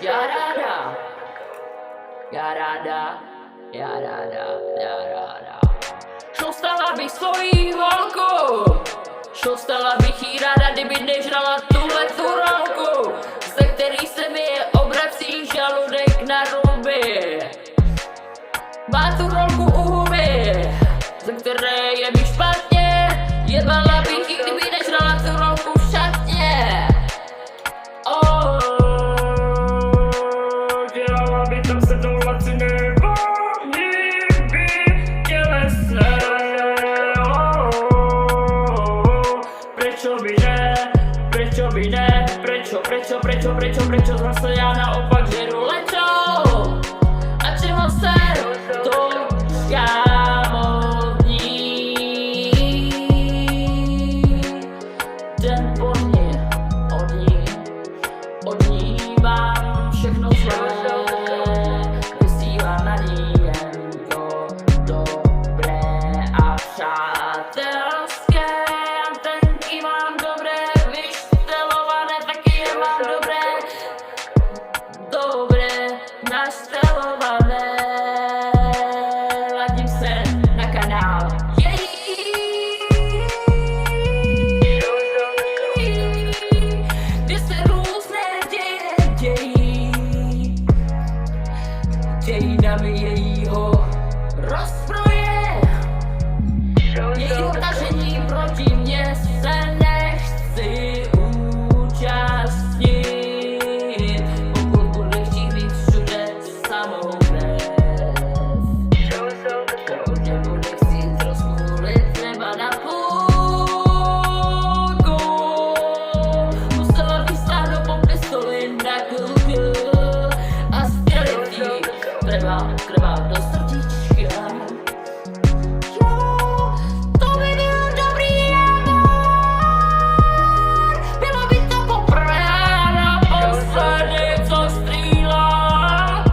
Já ráda, já ráda, já ráda, já ráda. Šostala bych svojí holku, šostala bych jí ráda, kdyby nežrala tuhletu rolku, ze který se mi obrací žaludek na ruby. Má tu rolku u huby, ze které je mi špatně, jebala bych jí, kdyby nežrala tu rolku v šatně. Dělala by tam se mnou laciné pohyby tělesné. Prečo by ne, prečo by ne, prečo zase já naopak žeru lečo. A čeho se to kámodní? Den po dní, od ní mám všechno zlé, vysílám na ní jen to dobré a přátelské. Antenky mám dobré, vyštelované, taky je mám dobré, naštelované. Ladím se na kanál kde se různé dějinami jejího rozproje. Jejího tažení proti mně se nechci účastnit, pokud bude chtít mít všude samou krev. Pokud nebude chtít rozpůlit třeba na půlku, musela bych stáhnout po pistoli na Google a střelit jí krvá do srdíčka. To by byl dobrý amor, bylo by to poprvé a naposledy, co střílel,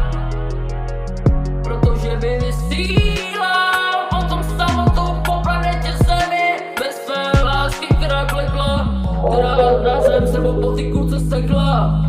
protože by vysílal potom samotu po planetě Zemi bez své lásky, která klekla, která na zem sebou po ty kulce sekla.